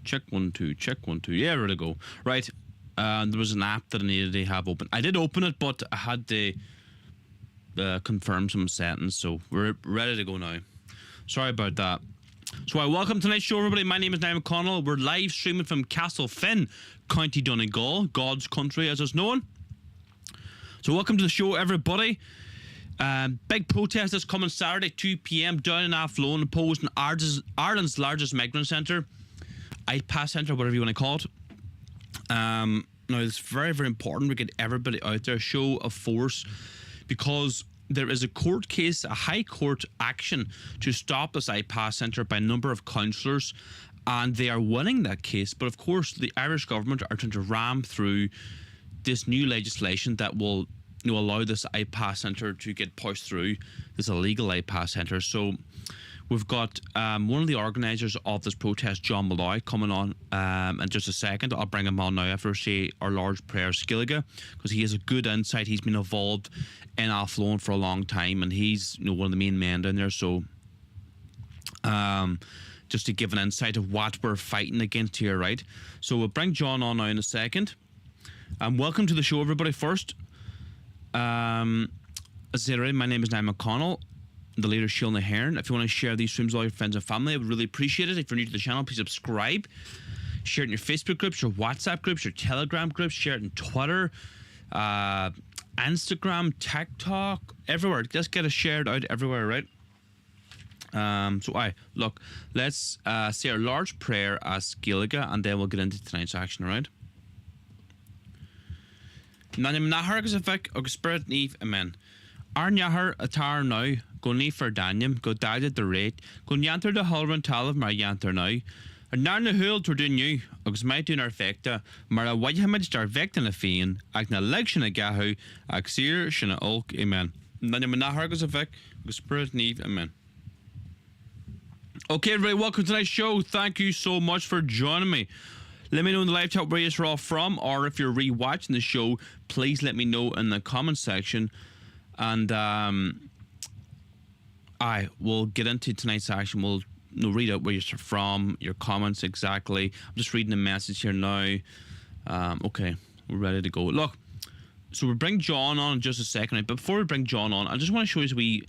Check 1 2. Check 1 2. Yeah, ready to go. Right. There was an app that I needed to have open. I did open it, but I had to confirm some settings, so we're ready to go now. Sorry about that. So welcome to tonight's show, everybody. My name is Niall McConnell. We're live streaming from Castlefin, County Donegal, God's country as it's known. So welcome to the show, everybody. Big protest this coming Saturday, 2 p.m. down in Athlone, opposing Ireland's largest migrant centre, iPass centre, whatever you want to call it. Now, it's very, very important we get everybody out there, show of force, because there is a court case, a high court action to stop this iPass centre by a number of councillors, and they are winning that case. But of course, the Irish government are trying to ram through this new legislation that will allow this iPass centre to get pushed through, this illegal iPass centre. So we've got one of the organisers of this protest, John Mallaloy, coming on in just a second. I'll bring him on now after I say our Lord's Prayer Scileadh, because he has a good insight. He's been involved in Athlone for a long time, and he's one of the main men down there. So just to give an insight of what we're fighting against here, right? So we'll bring John on now in a second. Welcome to the show, everybody. First, as I said already, my name is Niall McConnell, the leader Sheila Nairn. If you want to share these streams with all your friends and family, I would really appreciate it. If you're new to the channel, please subscribe. Share it in your Facebook groups, your WhatsApp groups, your Telegram groups. Share it on Twitter, Instagram, TikTok, everywhere. Just get it shared out everywhere, right? Look, let's say our Lord's Prayer as Scileadh, and then we'll get into tonight's action, right? Nanim Nahar agus a fic agus spirit neve amen. Ar Nahar atar now, go ne for Danium, go died at the rate, go yanter the Holran Tal of mar yanter now. Ar nar na hul to do new, agus might do our fecta, mar a wajhamid star vectin a fian, ag na lection a gahu, ag seer shina olk amen. Nanim Nahar agus a fic agus spirit neve amen. Okay, everybody, welcome to tonight's show. Thank you so much for joining me. Let me know in the live chat where you're all from, or if you're re-watching the show, please let me know in the comment section. And I will get into tonight's action. We'll read out where you're from, your comments exactly. I'm just reading the message here now. Okay, we're ready to go. Look, so we'll bring John on in just a second. But before we bring John on, I just want to show you a wee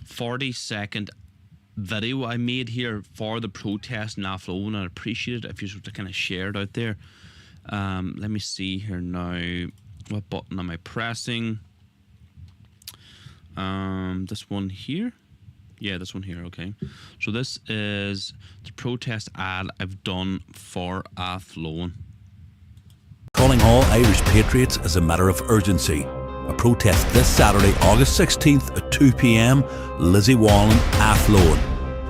40-second video I made here for the protest in Athlone, and I appreciate it if you sort of kind of share it out there. Let me see here now. What button am I pressing? This one here. Yeah, this one here. Okay. So this is the protest ad I've done for Athlone. Calling all Irish patriots as a matter of urgency. A protest this Saturday, August 16th at 2 p.m, Lizzie Wallen, Athlone.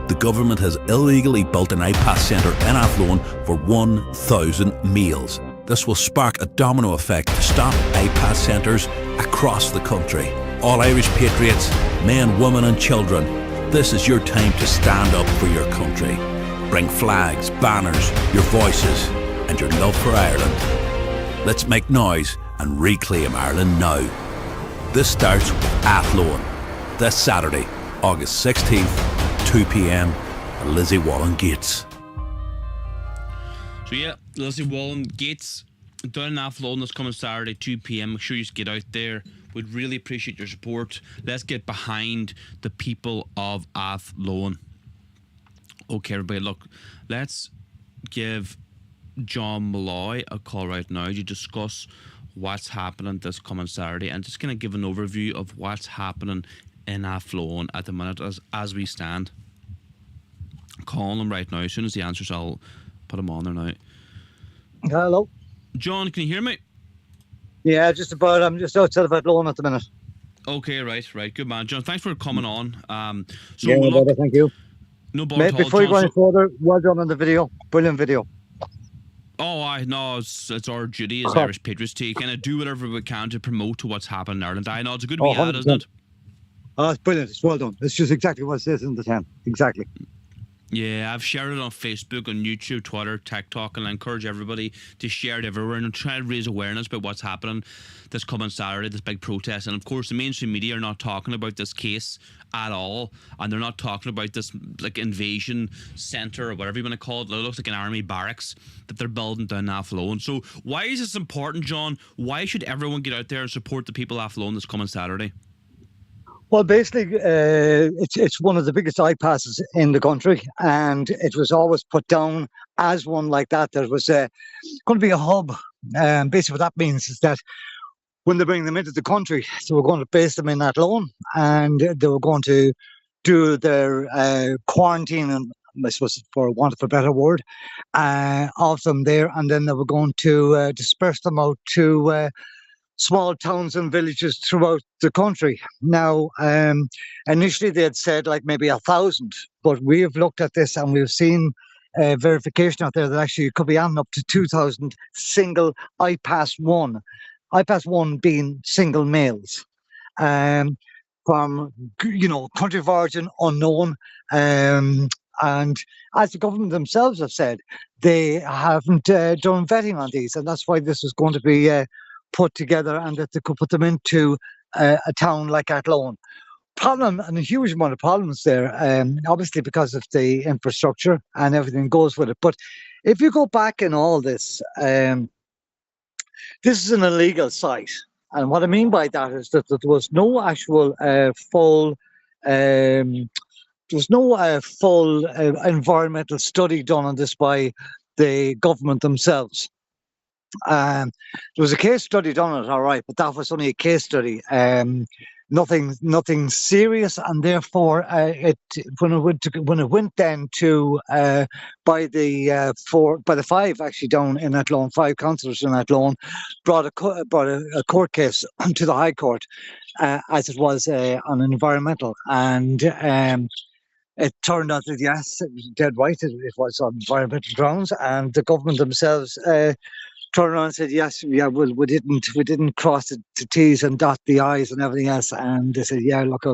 The government has illegally built an iPass centre in Athlone for 1,000 meals. This will spark a domino effect to stop iPass centres across the country. All Irish patriots, men, women and children, this is your time to stand up for your country. Bring flags, banners, your voices and your love for Ireland. Let's make noise and reclaim Ireland now. This starts with Athlone, this Saturday, August 16th, 2 p.m. at Lizzie Wallen Gates. So yeah, Lizzie Wallen Gates down in Athlone this coming Saturday, 2 p.m. Make sure you get out there. We'd really appreciate your support. Let's get behind the people of Athlone. Okay, everybody, look, let's give John Mallaloy a call right now to discuss what's happening this coming Saturday, and just gonna give an overview of what's happening in Athlone at the minute as we stand. Calling him right now. As soon as he answers, I'll put him on there now. Hello. John, can you hear me? Yeah, just about. I'm just outside of Athlone at the minute. Okay, right. Good man, John. Thanks for coming on. So yeah, look, thank you. No bother at all, before you go John, any further, well done on the video. Brilliant video. Oh, I know it's our duty as Irish patriots to kind of do whatever we can to promote what's happening in Ireland. I know it's a good wee ad, isn't it? Oh, it's brilliant. It's well done. It's just exactly what it says in the 10. Exactly. Yeah, I've shared it on Facebook, on YouTube, Twitter, TikTok, and I encourage everybody to share it everywhere and try to raise awareness about what's happening this coming Saturday, this big protest. And of course, the mainstream media are not talking about this case at all, and they're not talking about this like invasion centre or whatever you want to call it. It looks like an army barracks that they're building down Athlone. So why is this important, John? Why should everyone get out there and support the people of Athlone this coming Saturday? Well, basically, it's one of the biggest bypasses in the country, and it was always put down as one like that. There was going to be a hub. Basically, what that means is that when they bring them into the country, they were going to base them in Athlone, and they were going to do their quarantine, and I suppose, for want of a better word, of them there, and then they were going to disperse them out to small towns and villages throughout the country. Now, initially they had said like maybe 1,000, but we have looked at this and we've seen verification out there that actually it could be on up to 2,000 single I-Pass-1. I-Pass-1 being single males from, country of origin unknown. And as the government themselves have said, they haven't done vetting on these, and that's why this is going to be put together, and that they could put them into a town like Athlone. Problem, and a huge amount of problems there, obviously because of the infrastructure and everything goes with it. But if you go back in all this, this is an illegal site. And what I mean by that is that there was no actual full environmental study done on this by the government themselves. There was a case study done on it, all right, but that was only a case study. Nothing serious, and therefore, when it went then to by the five actually down in Athlone, 5 councillors in Athlone brought a court case to the High Court, as it was on an environmental, and it turned out that yes, it was dead right. It was on environmental grounds, and the government themselves turned around and said, yes, yeah, well, we didn't cross the T's and dot the I's and everything else. And they said, yeah, look,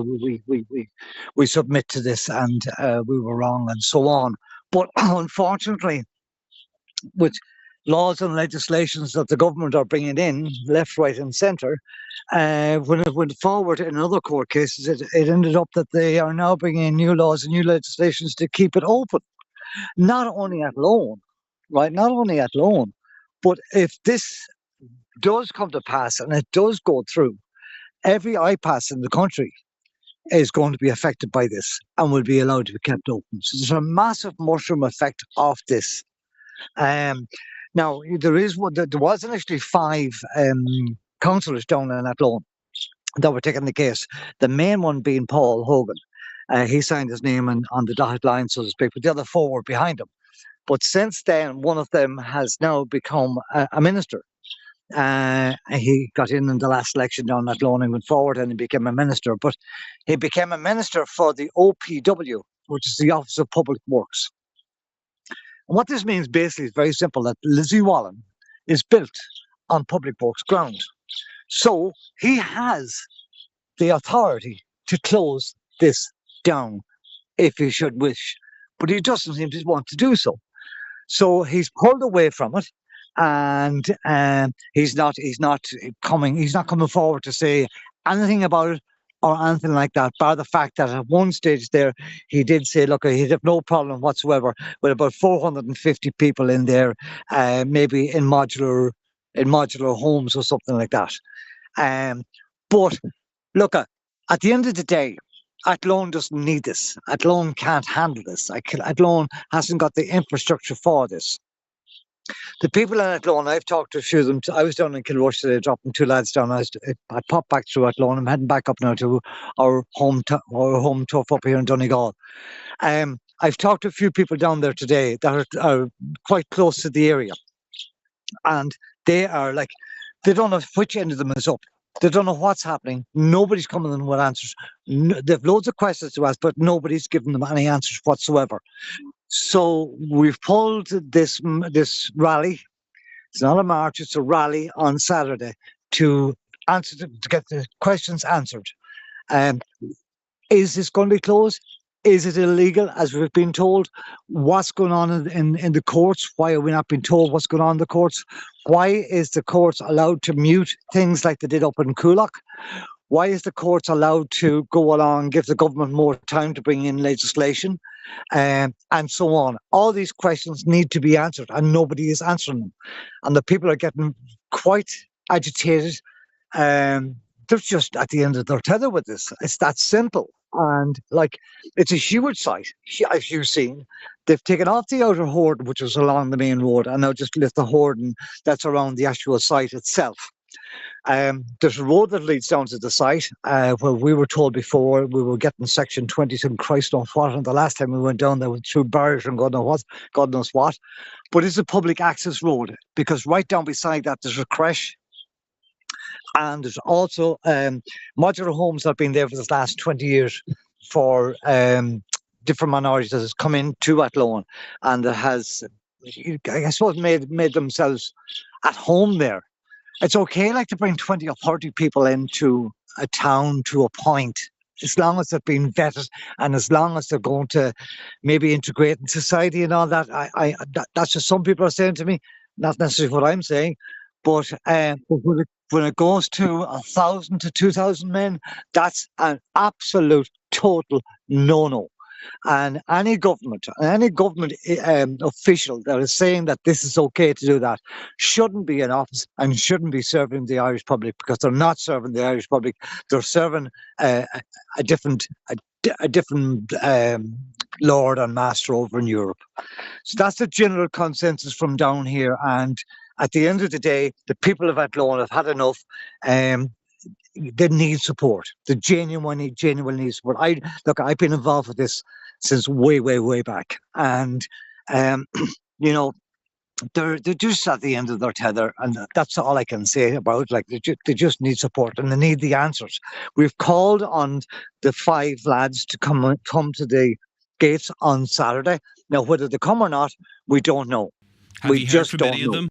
we submit to this, and we were wrong, and so on. But unfortunately, with laws and legislations that the government are bringing in, left, right, and centre, when it went forward in other court cases, it ended up that they are now bringing in new laws and new legislations to keep it open. Not only Athlone, right? Not only Athlone. But if this does come to pass and it does go through, every I-Pass in the country is going to be affected by this and will be allowed to be kept open. So there's a massive mushroom effect of this. Now, there was initially 5 councillors down in Athlone that were taking the case. The main one being Paul Hogan. He signed his name on the dotted line, so to speak, but the other 4 were behind him. But since then, one of them has now become a minister. He got in the last election down at Athlone and went forward, and he became a minister. But he became a minister for the OPW, which is the Office of Public Works. And what this means basically is very simple, that Lizzie Wallen is built on public works ground. So he has the authority to close this down if he should wish. But he doesn't seem to want to do so. So he's pulled away from it, and he's not coming forward to say anything about it or anything like that, bar the fact that at one stage there he did say, look, he'd have no problem whatsoever with about 450 people in there, maybe in modular homes or something like that. But look, at the end of the day, Athlone doesn't need this. Athlone can't handle this. Athlone hasn't got the infrastructure for this. The people in Athlone, I've talked to a few of them. I was down in Kilrush today, dropping 2 lads down. I popped back through Athlone. I'm heading back up now to our home turf up here in Donegal. I've talked to a few people down there today that are quite close to the area. And they are like, they don't know which end of them is up. They don't know what's happening. Nobody's coming in with answers. They've loads of questions to ask, but nobody's giving them any answers whatsoever. So we've pulled this rally. It's not a march; it's a rally on Saturday to get the questions answered. Is this going to be closed? Is it illegal, as we've been told? What's going on in the courts? Why are we not being told what's going on in the courts? Why is the courts allowed to mute things like they did up in Coolock? Why is the courts allowed to go along, give the government more time to bring in legislation, and so on? All these questions need to be answered, and nobody is answering them. And the people are getting quite agitated. They're just at the end of their tether with this. It's that simple. And like, it's a huge site, as you've seen. They've taken off the outer hoarding, which was along the main road, and now just left the hoarding that's around the actual site itself. There's a road that leads down to the site, where we were told before we were getting section 20 and Christ knows what, and the last time we went down there was through barriers and God knows what. But it's a public access road, because right down beside that there's a creche. And there's also modular homes that have been there for the last 20 years for different minorities that has come into Athlone, and that has, I suppose, made themselves at home there. It's okay, like, to bring 20 or 30 people into a town to a point, as long as they've been vetted and as long as they're going to maybe integrate in society and all that. That's just some people are saying to me, not necessarily what I'm saying. But when it goes to 1,000 to 2,000 men, that's an absolute total no-no. And any government official that is saying that this is okay to do that shouldn't be in office and shouldn't be serving the Irish public, because they're not serving the Irish public. They're serving a different lord and master over in Europe. So that's the general consensus from down here. And at the end of the day, the people of Athlone have had enough. They need support. They genuinely need support. I've been involved with this since way back, and you know, they're just at the end of their tether, and that's all I can say about it. Like, they just need support, and they need the answers. We've called on the 5 lads to come to the gates on Saturday. Now, whether they come or not, we don't know. Have you heard from any of them?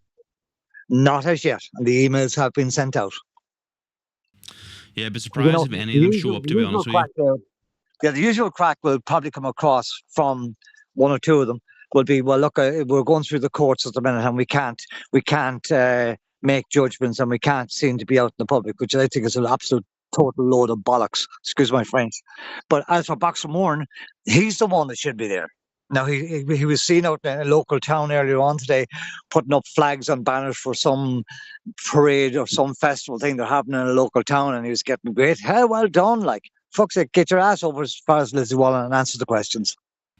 Not as yet, and the emails have been sent out. Yeah, but surprised if any of them show up, to be honest with you. Yeah, the usual crack will probably come across from one or two of them. Will be, well, look, we're going through the courts at the minute, and we can't make judgments, and we can't seem to be out in the public, which I think is an absolute total load of bollocks. Excuse my French. But as for Boxer Moran, he's the one that should be there. Now, he was seen out in a local town earlier on today, putting up flags and banners for some parade or some festival thing they're having in a local town, and he was getting great. Hey, well done, like, fuck's sake, get your ass over as far as Lizzie Wallen and answer the questions.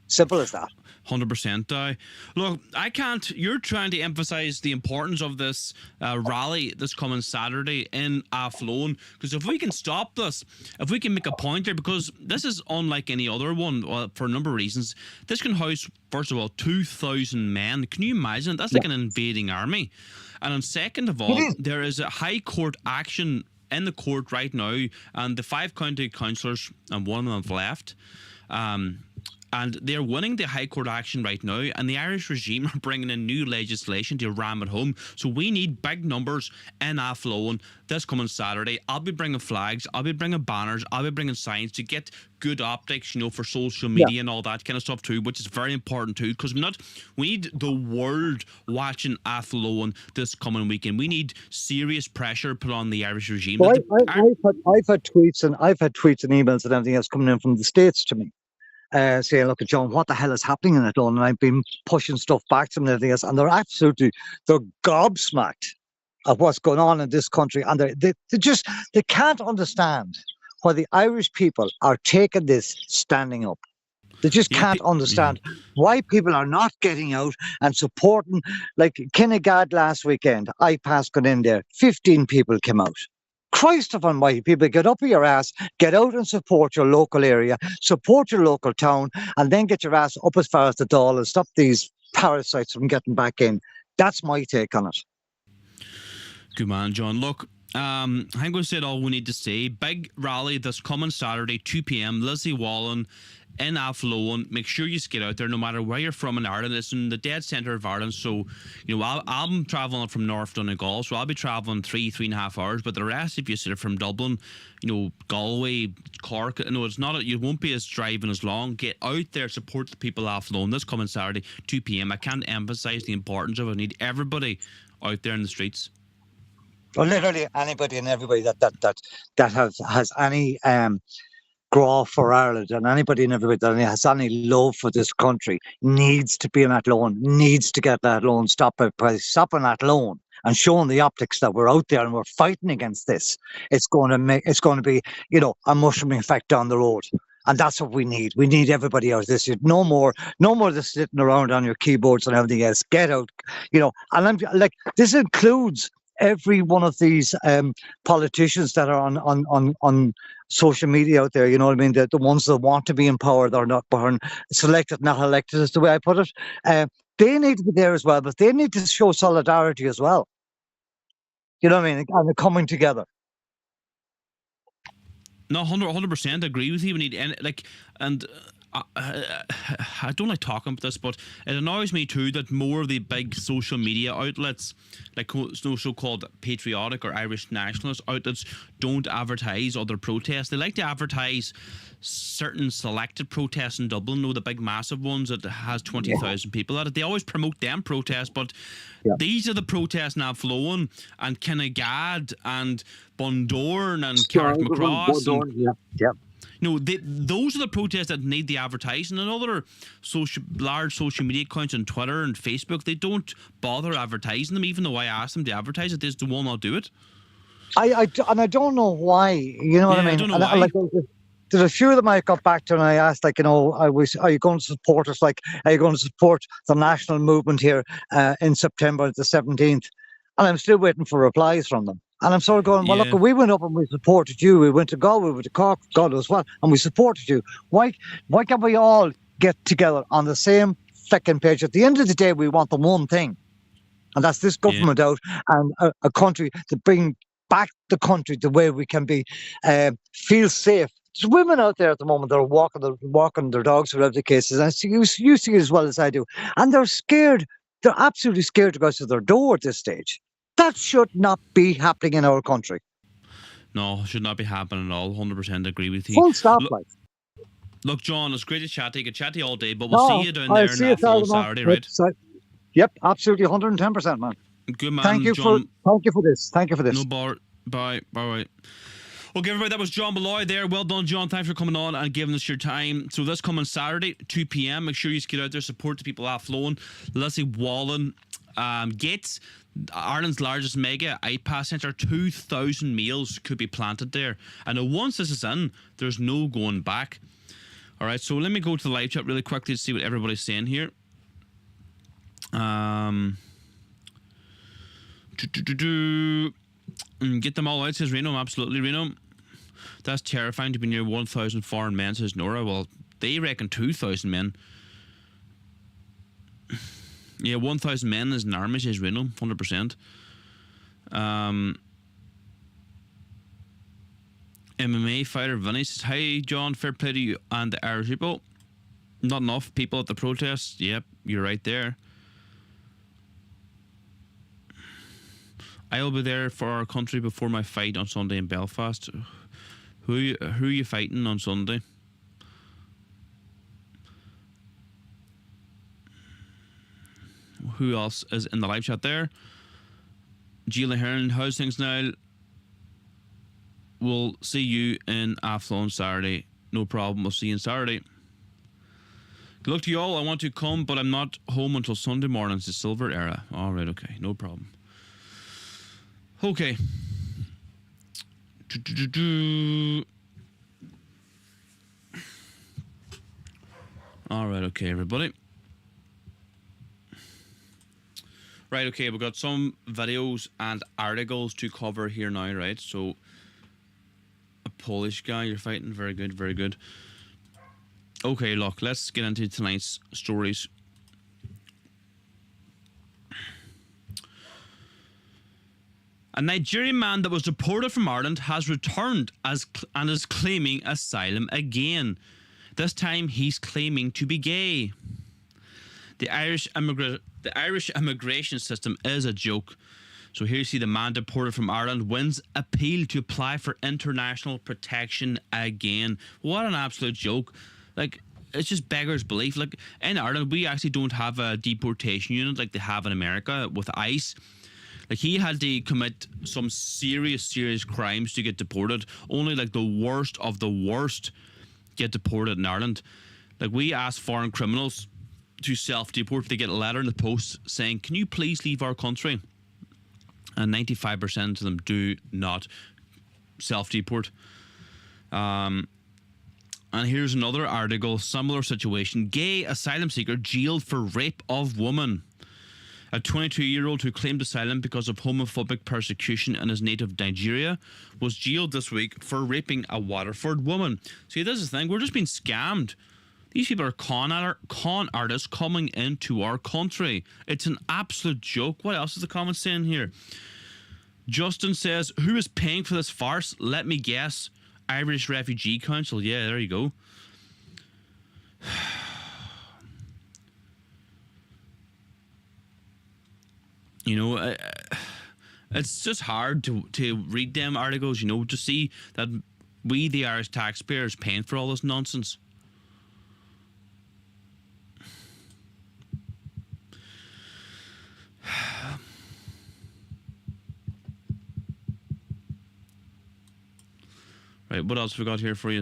Simple as that. 100%. Look, I can't. You're trying to emphasise the importance of this rally this coming Saturday in Athlone, because if we can stop this, if we can make a point there, because this is unlike any other one for a number of reasons. This can house, first of all, 2,000 men. Can you imagine? That's like an invading army. And then second of all, there is a high court action in the court right now, and the 5 county councillors, and one of them have left. And they're winning the High Court action right now, and the Irish regime are bringing in new legislation to ram it home. So we need big numbers in Athlone this coming Saturday. I'll be bringing flags, I'll be bringing banners, I'll be bringing signs to get good optics, for social media and all that kind of stuff too, which is very important too, because we need the world watching Athlone this coming weekend. We need serious pressure put on the Irish regime. Well, I've had tweets and emails and everything else coming in from the States to me. Saying, look, John, what the hell is happening in Athlone? And I've been pushing stuff back to them and everything else, and they're gobsmacked of what's going on in this country, and they can't understand why the Irish people are taking this standing up. They just can't understand why people are not getting out and supporting. Like Kinnegad last weekend, iPass got in there, 15 people came out. Christ upon mighty people, get up your ass, get out and support your local area, support your local town, and then get your ass up as far as the Dáil and stop these parasites from getting back in. That's my take on it. Good man, John. Look, I think we said all we need to say. Big rally this coming Saturday, 2 p.m. Lizzie Wallen in Athlone. Make sure you get out there, no matter where you're from in Ireland. It's in the dead centre of Ireland, so I'm travelling from North Donegal, so I'll be travelling 3.5 hours. But the rest, if you sit from Dublin, Galway, Cork, it's not. You won't be driving as long. Get out there, support the people of Athlone this coming Saturday, 2 p.m. I can't emphasise the importance of it. I need everybody out there in the streets. Well, literally anybody and everybody that has any graph for Ireland, and anybody and everybody that has any love for this country needs to be in that loan, needs to get that loan stopped by stopping that loan and showing the optics that we're out there and we're fighting against this. It's going to be a mushrooming effect down the road. And that's what we need. We need everybody out this. No more just sitting around on your keyboards and everything else. Get out, And I'm like, this includes every one of these politicians that are on social media out there. You know what I mean? The ones that want to be in power, they're not selected, not elected, is the way I put it. They need to be there as well, but they need to show solidarity as well. You know what I mean? And they're coming together. No, 100% agree with you. We need I don't like talking about this, but it annoys me too that more of the big social media outlets, like so-called patriotic or Irish nationalist outlets, don't advertise other protests. They like to advertise certain selected protests in Dublin, the big massive ones that has 20,000 people at it. They always promote them protests, but these are the protests now flowing, and Kinnegad and Bundoran and Carrickmacross. Those are the protests that need the advertising. And other large social media accounts on Twitter and Facebook, they don't bother advertising them, even though I ask them to advertise it. They just will not do it. I don't know why. You know what I mean? I don't know why. There's a few of them I got back to, and I asked, are you going to support us? Like, are you going to support the national movement here in September the 17th? And I'm still waiting for replies from them. And I'm sort of going, well, look, we went up and we supported you. We went to Galway, we went to Cork, God as well, and we supported you. Why can't we all get together on the same second page? At the end of the day, we want the one thing, and that's this government out and a country to bring back the country the way we can be, feel safe. There's women out there at the moment that are walking their dogs, whatever the case is. And you see it as well as I do. And they're scared. They're absolutely scared to go to their door at this stage. That should not be happening in our country. No, it should not be happening at all. 100% agree with you. Full stop, Look, John, it's great to chat to you. I could chat to you all day, but we'll see you down there on Saturday, right? Yep, absolutely, 110%, man. Good man, Thank you John. for this. No bar. Bye. Okay, everybody, that was John Mallaloy there. Well done, John. Thanks for coming on and giving us your time. So this coming Saturday, 2 p.m. Make sure you get out there, support the people at Athlone. Leslie Wallen Gates, Ireland's largest mega iPass centre. 2,000 meals could be planted there. And once this is in, there's no going back. All right, so let me go to the live chat really quickly to see what everybody's saying here. Get them all out, says Reno. Absolutely, Reno. That's terrifying to be near 1,000 foreign men, says Nora. Well, they reckon 2,000 men. Yeah, 1,000 men is an army, says Reno. 100%. MMA fighter Vinny says, hi, John. Fair play to you and the Irish people. Not enough people at the protests. Yep, you're right there. I'll be there for our country before my fight on Sunday in Belfast. Who are you fighting on Sunday? Who else is in the live chat there? Gila Hearn, how's things now? We'll see you in Athlone Saturday. No problem, we'll see you on Saturday. Good luck to you all. I want to come, but I'm not home until Sunday morning. It's the silver era. All right, okay, no problem. Okay. All right, okay, everybody. Right, okay, we've got some videos and articles to cover here now, right? So, a Polish guy you're fighting. Very good, very good. Okay, look, let's get into tonight's stories. A Nigerian man that was deported from Ireland has returned and is claiming asylum again. This time he's claiming to be gay. The Irish immigration system is a joke. So here you see the man deported from Ireland wins appeal to apply for international protection again. What an absolute joke. Like, it's just beggars belief. Like, in Ireland, we actually don't have a deportation unit like they have in America with ICE. Like, he had to commit some serious crimes to get deported. Only like the worst of the worst get deported in Ireland. Like, we ask foreign criminals to self-deport. They get a letter in the post saying, can you please leave our country? And 95% of them do not self-deport. And here's another article, similar situation. Gay asylum seeker jailed for rape of woman. A 22-year-old who claimed asylum because of homophobic persecution in his native Nigeria was jailed this week for raping a Waterford woman. See, this is the thing. We're just being scammed. These people are con artists coming into our country. It's an absolute joke. What else is the comment saying here? Justin says, who is paying for this farce? Let me guess. Irish Refugee Council. Yeah, there you go. You know, it's just hard to read them articles, you know, to see that we, the Irish taxpayers, paying for all this nonsense. Right, what else have we got here for you?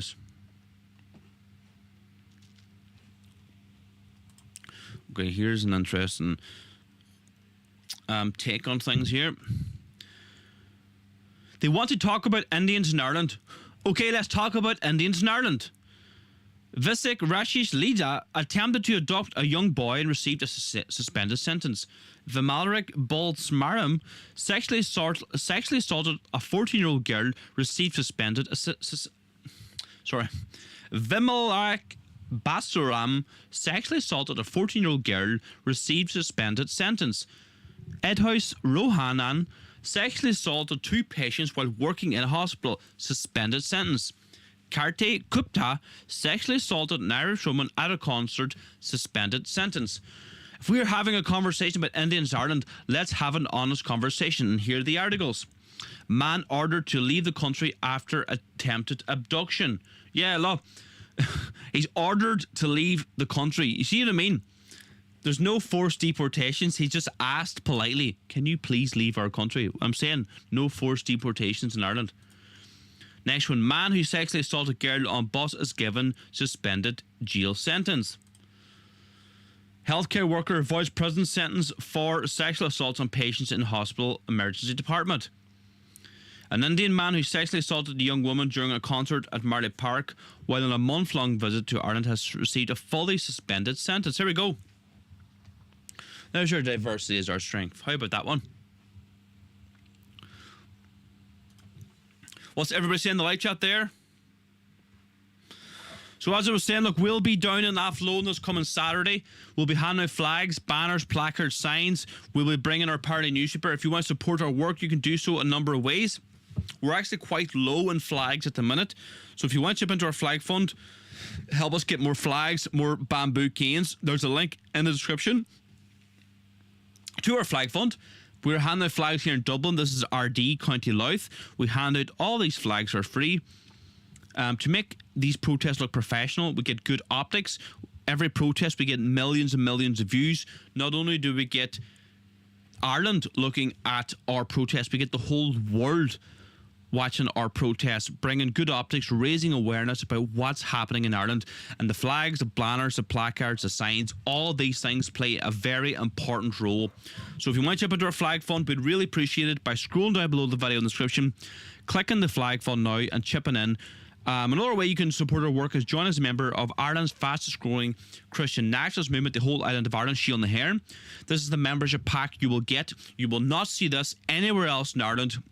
Okay, here's an interesting take on things here. They want to talk about Indians in Ireland. Okay, let's talk about Indians in Ireland. Visik Rashish Lida attempted to adopt a young boy and received a suspended sentence. Vimalrik Bolsmaram sexually assaulted a 14-year-old girl, received suspended. Vimalrik Basuram sexually assaulted a 14-year-old girl, received suspended sentence. Edhouse Rohanan sexually assaulted 2 patients while working in a hospital, suspended sentence. Karte Gupta sexually assaulted an Irish woman at a concert, suspended sentence. If we are having a conversation about Indians in Ireland, let's have an honest conversation. And here are the articles. Man ordered to leave the country after attempted abduction. Yeah, look, he's ordered to leave the country. You see what I mean? There's no forced deportations. He's just asked politely, can you please leave our country? I'm saying no forced deportations in Ireland. Next one, man who sexually assaulted girl on bus is given suspended jail sentence. Healthcare worker avoids prison sentence for sexual assaults on patients in hospital emergency department. An Indian man who sexually assaulted a young woman during a concert at Marley Park while on a month-long visit to Ireland has received a fully suspended sentence. Here we go. There's your diversity is our strength. How about that one? What's everybody saying in the live chat there? So as I was saying, look, we'll be down in Athlone this coming Saturday. We'll be handing out flags, banners, placards, signs. We'll be bringing our party newspaper. If you want to support our work, you can do so a number of ways. We're actually quite low in flags at the minute. So if you want to chip into our flag fund, help us get more flags, more bamboo canes, there's a link in the description to our flag fund. We're handing out flags here in Dublin. This is RD, County Louth. We hand out all these flags for free. To make these protests look professional, we get good optics. Every protest, we get millions and millions of views. Not only do we get Ireland looking at our protest, we get the whole world watching our protests, bringing good optics, raising awareness about what's happening in Ireland. And the flags, the banners, the placards, the signs, all of these things play a very important role. So if you want to chip into our flag fund, we'd really appreciate it by scrolling down below the video in the description, clicking the flag fund now and chipping in. Another way you can support our work is join as a member of Ireland's fastest growing Christian nationalist movement, the whole island of Ireland, Shield and the Hair. This is the membership pack you will get. You will not see this anywhere else in Ireland.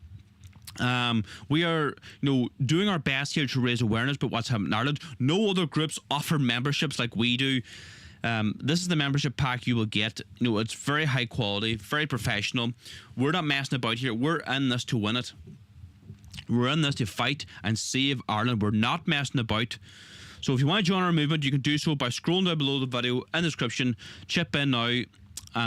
We are, doing our best here to raise awareness about what's happening in Ireland. No other groups offer memberships like we do. This is the membership pack you will get. It's very high quality, very professional. We're not messing about here. We're in this to win it. We're in this to fight and save Ireland. We're not messing about. So if you want to join our movement, you can do so by scrolling down below the video in the description. Chip in now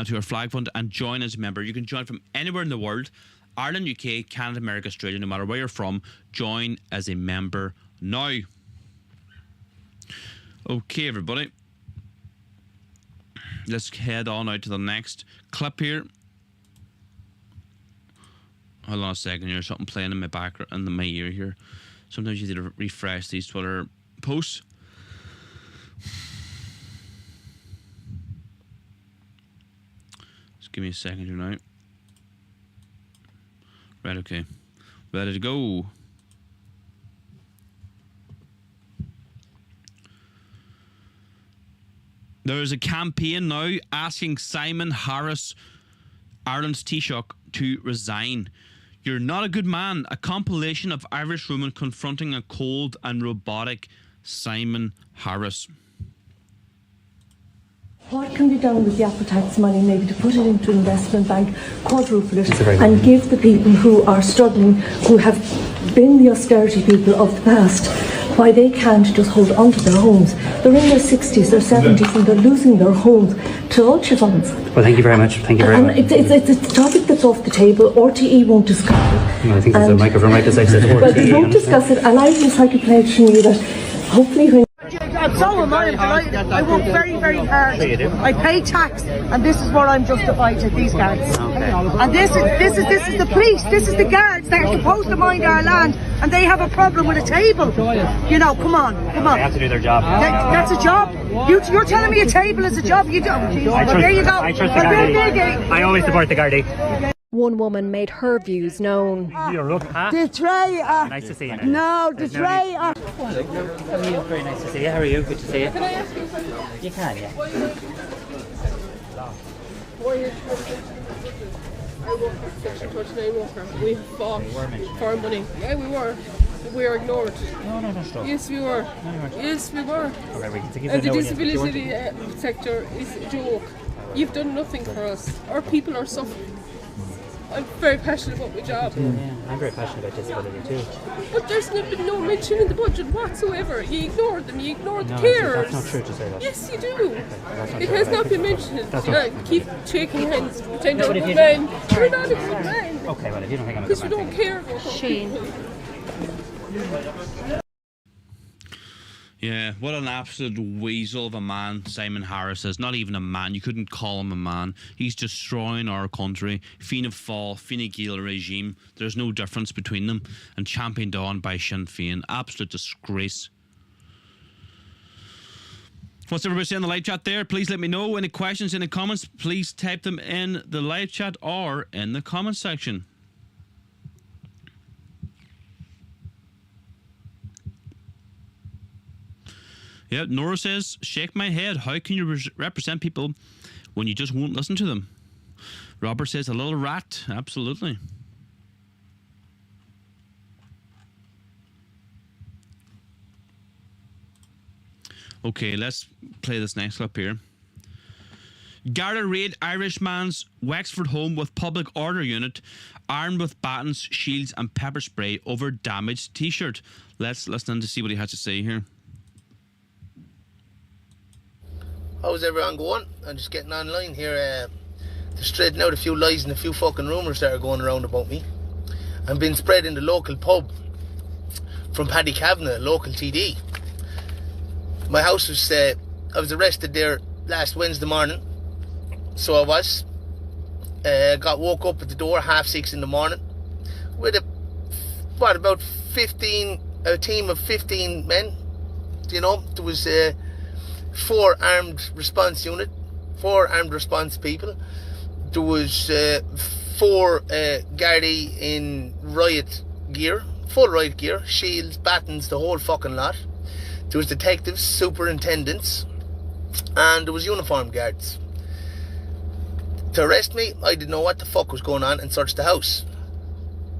to our flag fund and join as a member. You can join from anywhere in the world. Ireland, UK, Canada, America, Australia, no matter where you're from. Join as a member now. Okay, everybody. Let's head on out to the next clip here. Hold on a second here. Something playing in my background, in my ear here. Sometimes you need to refresh these Twitter posts. Just give me a second here now. Right, okay. Ready to go. There is a campaign now asking Simon Harris, Ireland's Taoiseach, to resign. You're not a good man. A compilation of Irish women confronting a cold and robotic Simon Harris. What can be done with the Apple tax money, maybe to put it into investment bank, quadruple it, and give the people who are struggling, who have been the austerity people of the past, why they can't just hold on to their homes. They're in their 60s, their 70s, and they're losing their homes to vulture funds. Well, thank you very much. Thank you very much. It's a topic that's off the table. RTE won't discuss it. I think there's a microphone right beside the Well, they won't discuss it, and I just like to pledge to you that hopefully when So am I. I'm delighted. I work very, very hard. I pay tax, and this is what I'm justified to these guards. And this is the police. This is the guards that are supposed to mind our land, and they have a problem with a table. You know, come on. They have to do their job. That's a job. You're telling me a table is a job. You don't. Well, there you go. I trust the Garda. I always support the Garda. One woman made her views known. The traitor. Nice to see you. No, the traitor. Very nice to see you. How are you? Good to see you. Can I ask you a question? You can, yeah. I work for Section 29 worker. We fought for money. Yeah, we were. We were ignored. No, that's not. Yes, we were. Yes, we were. Okay, we can give And the you disability sector is a joke. You've done nothing for us. Our people are suffering. I'm very passionate about my job. Yeah, I'm very passionate about disability too. But there's been no mention in the budget whatsoever. You ignored them. You ignored the No, carers. that's not true to say that. Yes, you do. That's not It true. has not been mentioned. That's not- Keep shaking hands, pretend you're but a if good you- man. You're not a good man. Okay, well, if you don't think I'm a Because good you man, don't care about Shane. Yeah, what an absolute weasel of a man Simon Harris is. Not even a man. You couldn't call him a man. He's destroying our country. Fianna Fáil, Fine Gael regime. There's no difference between them. And championed on by Sinn Féin. Absolute disgrace. What's everybody saying in the live chat there? Please let me know. Any questions, any comments? Please type them in the live chat or in the comment section. Yeah, Nora says, shake my head. How can you represent people when you just won't listen to them? Robert says, a little rat. Absolutely. Okay, let's play this next clip here. Garda raid Irishman's Wexford home with public order unit armed with batons, shields and pepper spray over damaged t-shirt. Let's listen to see what he has to say here. How's everyone going? I'm just getting online here to straighten out a few lies and a few fucking rumours that are going around about me. I'm being spread in the local pub from Paddy Kavanagh, local TD. My house was, I was arrested there last Wednesday morning. So I was. Got woke up at the door 6:30 in the morning with about 15, a team of 15 men. You know, there was 4 armed response unit, 4 armed response people. There was 4 Gardaí in riot gear, full riot gear, shields, batons, the whole fucking lot. There was detectives, superintendents, and there was uniformed guards. To arrest me, I didn't know what the fuck was going on and searched the house.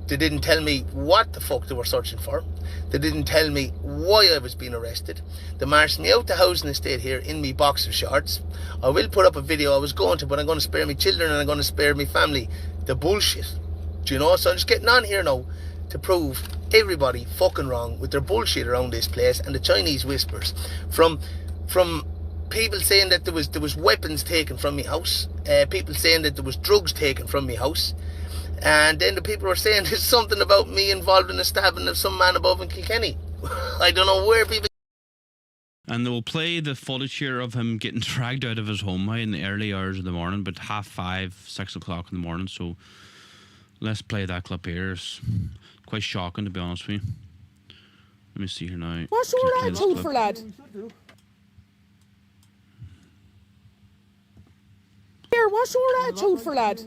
They didn't tell me what the fuck they were searching for. They didn't tell me why I was being arrested. They marched me out the housing estate here in me boxer shorts. I will put up a video I was going to, but I'm going to spare me children and I'm going to spare me family the bullshit. Do you know? So I'm just getting on here now to prove everybody fucking wrong with their bullshit around this place and the Chinese whispers. From people saying that there was weapons taken from my house, people saying that there was drugs taken from my house, and then the people were saying there's something about me involved in the stabbing of some man above in Kilkenny. I don't know where people... And they will play the footage here of him getting dragged out of his home in the early hours of the morning, but 5:30, 6 o'clock in the morning. So let's play that clip here. It's quite shocking, to be honest with you. Let me see here now. What's your attitude for, lad? Here, what's your attitude for, lad?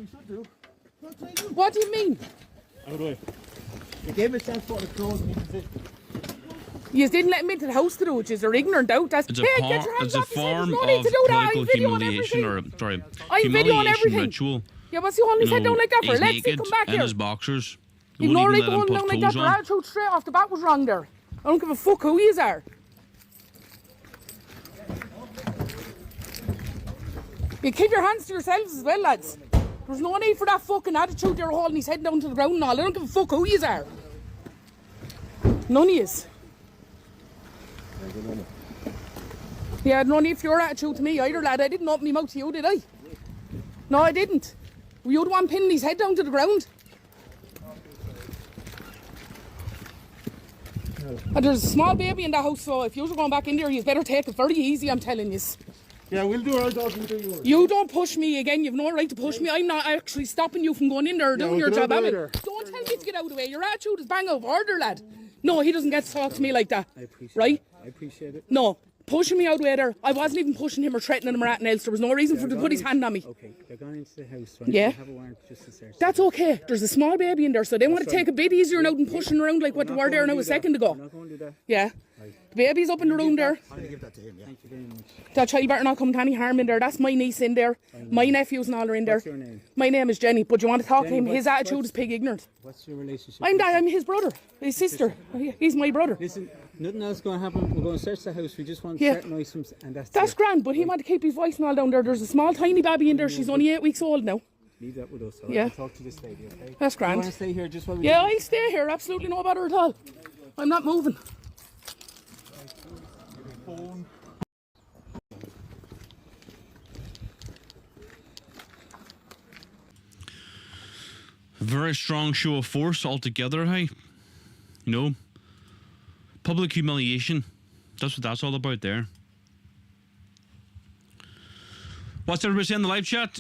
What do you mean? How do I? You gave me chance for the clothes. You didn't let him into the house to do it. You're ignorant out. That's it's a form no of political humiliation, or sorry, humiliation ritual. Yeah, what's he holding his head down like that for? Let's see, come back in here. His boxers. You've no right to hold him down like that. Your attitude straight off the bat was wrong there. I don't give a fuck who you are. You keep your hands to yourselves as well, lads. There's no need for that fucking attitude you're holding his head down to the ground and all. I don't give a fuck who you are. None of yous. Yeah, no need for your attitude to me either, lad. I didn't open my mouth to you, did I? No, I didn't. Were you the one pinning his head down to the ground? And there's a small baby in the house, so if you're going back in there, you better take it very easy, I'm telling you. Yeah, we'll do our job. You don't push me again. You've no right to push me. I'm not actually stopping you from going in there or doing your job, am I? Don't tell me to get out of the way. Your attitude is bang out of order, lad. No, he doesn't get to talk to me like that. I appreciate right? it. I appreciate it. No, pushing me out of the way there. I wasn't even pushing him or threatening him or anything else. There was no reason for him to put his hand on me. Okay, they're going into the house, right? Yeah. They have a warrant just to search. That's okay. There's a small baby in there, so they want to take a bit easier now than pushing around like what they were there now a second ago. I'm not going to do that. Yeah. The baby's up in the room there. I'll give that to him, yeah. Thank you very much. That child better not come to any harm in there. That's my niece in there. My nephews and all are in there. What's your name? My name is Jenny, but you want to talk to him? Jenny, His attitude is pig ignorant. What's your relationship? I'm his brother, his sister. He's my brother. Listen, nothing else is going to happen. We're going to search the house. We just want certain items, and that's grand, but he wanted to keep his voice and all down there. There's a small tiny baby in there. She's only 8 weeks old now. Leave that with us. Yeah. I'll talk to this lady, okay? That's grand. You want to stay here just while we... Yeah, I'll stay here. Absolutely no bother at all. I'm not moving. Very strong show of force altogether, hey? You know? Public humiliation. That's what that's all about there. What's everybody saying in the live chat?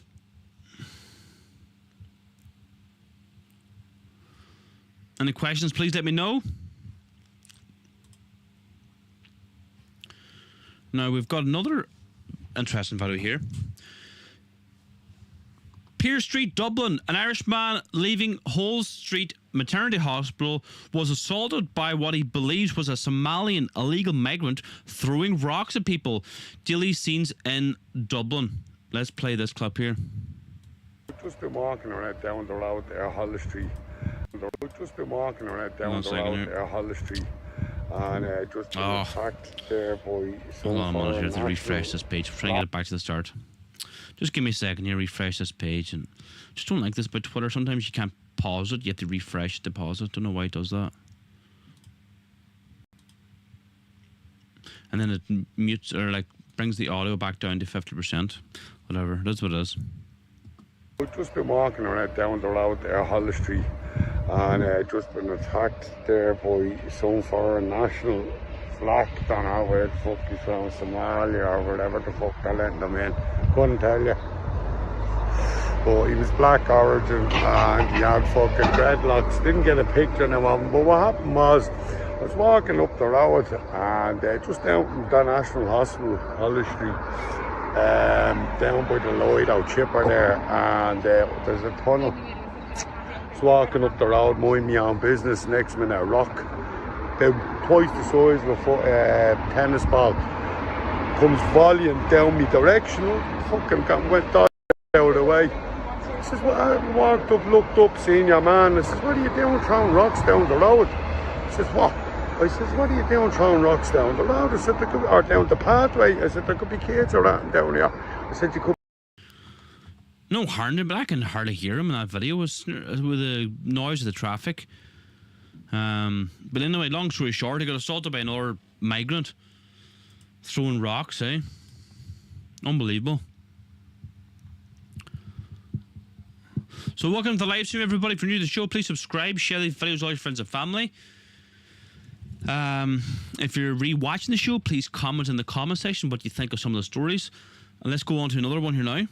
Any questions, please let me know. Now, we've got another interesting video here. Pier Street, Dublin. An Irishman leaving Hull Street Maternity Hospital was assaulted by what he believes was a Somalian illegal migrant throwing rocks at people. Daily scenes in Dublin. Let's play this clip here. We've just been walking around down the road there, Hull Street. We've just been walking around down the road there, Hull Street. And just been attacked there by some... Hold on a minute, I have to refresh this page. Try and get it back to the start. Just give me a second here, refresh this page. And just don't like this about Twitter. Sometimes you can't pause it, you have to refresh it to pause it. Don't know why it does that. And then it mutes, or like brings the audio back down to 50%. Whatever, that's what it is. We've just been walking around down the road there, Hull Street. And just been attacked there by some foreign national flag. Don't know where the fuck he's from, Somalia or whatever the fuck they're letting them in. Couldn't tell you. But he was black origin and he had fucking dreadlocks. Didn't get a picture of him. But what happened was, I was walking up the road and just down from the National Hospital, Hull Street, down by the Lloyd chipper there, and there's a tunnel. I was walking up the road, mind my own business. Next minute, a rock, about twice the size of a tennis ball, comes volleying down my direction. Fucking went out of the way. I says, well, I walked up, looked up, seen your man. I says, what are you doing throwing rocks down the road? He says, what? I says, what are you doing throwing rocks down the road? I said, there could be, or down the pathway. I said, there could be kids or that down here. I said, you could. No harm, but I can hardly hear him in that video with the noise of the traffic. But anyway, long story short, he got assaulted by another migrant throwing rocks, Unbelievable. So welcome to the live stream, everybody. If you're new to the show, please subscribe, share these videos with all your friends and family. If you're re-watching the show, please comment in the comment section what you think of some of the stories. And let's go on to another one here now.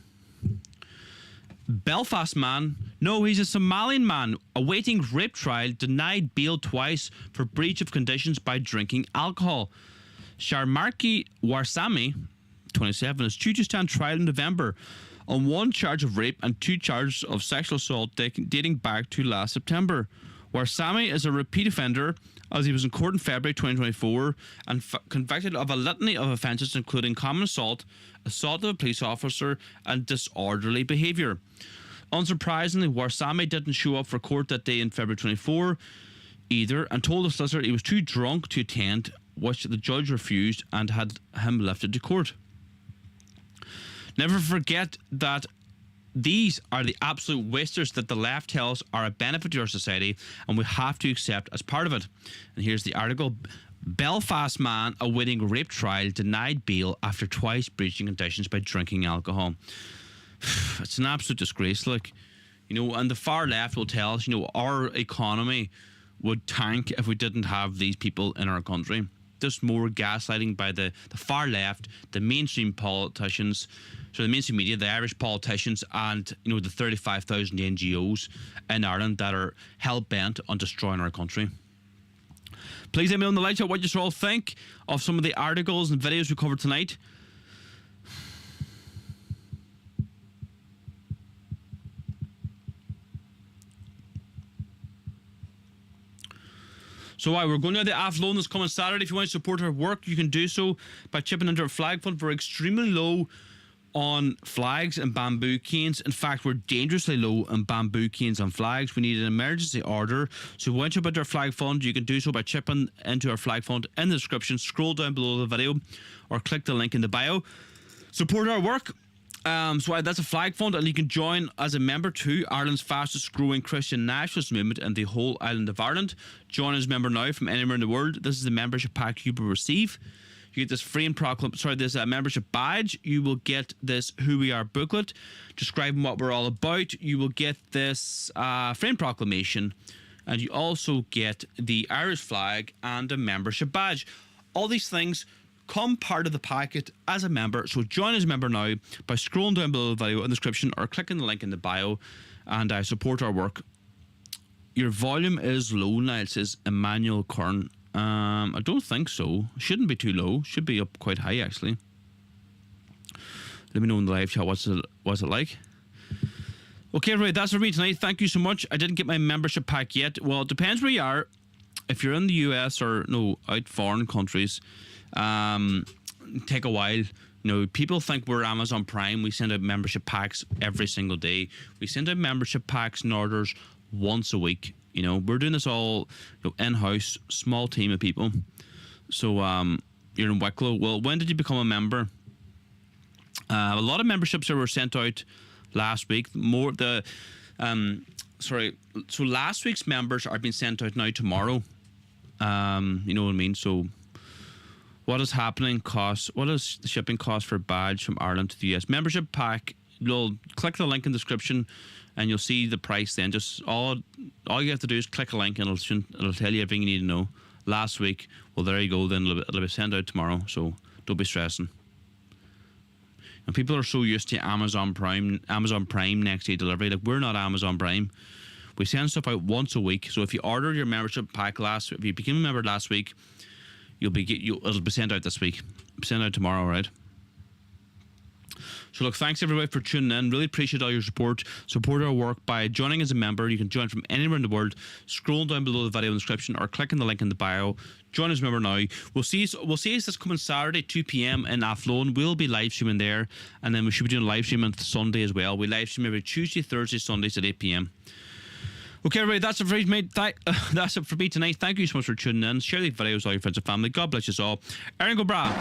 Belfast man, no, he's a Somalian man awaiting rape trial, denied bail twice for breach of conditions by drinking alcohol. Sharmarki Warsame, 27, is due to stand trial in November on one charge of rape and 2 charges of sexual assault dating back to last September. Warsame is a repeat offender, as he was in court in February 2024 and convicted of a litany of offences including common assault, assault of a police officer and disorderly behaviour. Unsurprisingly, Warsame didn't show up for court that day in February 24 either and told the solicitor he was too drunk to attend, which the judge refused and had him lifted to court. Never forget that these are the absolute wasters that the left tells are a benefit to our society and we have to accept as part of it. And here's the article. Belfast man awaiting rape trial denied bail after twice breaching conditions by drinking alcohol. It's an absolute disgrace, and the far left will tell us, our economy would tank if we didn't have these people in our country. Just more gaslighting by the far left, the mainstream politicians, so the mainstream media, the Irish politicians, and the 35,000 NGOs in Ireland that are hell-bent on destroying our country. Please let me know in the live chat what you all think of some of the articles and videos we covered tonight. So we're going to the Athlone this coming Saturday. If you want to support our work, you can do so by chipping into our flag fund. We're extremely low on flags and bamboo canes. In fact, we're dangerously low on bamboo canes and flags. We need an emergency order. So if you want to chip into our flag fund, you can do so by chipping into our flag fund in the description. Scroll down below the video or click the link in the bio. Support our work. So that's a flag fund, and you can join as a member to Ireland's fastest growing Christian nationalist movement in the whole island of Ireland. Join as a member now from anywhere in the world. This is the membership pack you will receive. You get this this membership badge. You will get this Who We Are booklet describing what we're all about. You will get this frame proclamation, and you also get the Irish flag and a membership badge. All these things come part of the packet as a member. So join as a member now by scrolling down below the video in the description or clicking the link in the bio and support our work. Your volume is low now, it says Emmanuel Kern. I don't think so. Shouldn't be too low. Should be up quite high actually. Let me know in the live chat what's it like. Okay, everybody, that's for me tonight. Thank you so much. I didn't get my membership pack yet. Well, it depends where you are. If you're in the US or out foreign countries, take a while. People think we're Amazon Prime. We send out membership packs every single day. We send out membership packs and orders once a week. We're doing this all in-house, small team of people. So you're in Wicklow. Well, when did you become a member? A lot of memberships that were sent out last week. So last week's members are being sent out now tomorrow. You know what I mean? So what is happening costs? What is the shipping cost for a badge from Ireland to the US? Membership pack, you'll click the link in the description and you'll see the price then. Just all you have to do is click a link and it'll tell you everything you need to know. Last week, well, there you go, then it'll be sent out tomorrow, so don't be stressing. And people are so used to Amazon Prime next day delivery. Like, we're not Amazon Prime. We send stuff out once a week. So if you order your membership pack if you became a member last week, it'll be sent out this week. Sent out tomorrow, right? So look, thanks everybody for tuning in. Really appreciate all your support. Support our work by joining as a member. You can join from anywhere in the world. Scroll down below the video in the description or clicking the link in the bio. Join as a member now. We'll see us this coming Saturday, 2 p.m. in Athlone. We'll be live streaming there, and then we should be doing a live stream on Sunday as well. We live stream every Tuesday, Thursday, Sundays at 8 p.m. Okay, everybody, that's it for me tonight. Thank you so much for tuning in. Share these videos with all your friends and family. God bless you all. Erin go bra.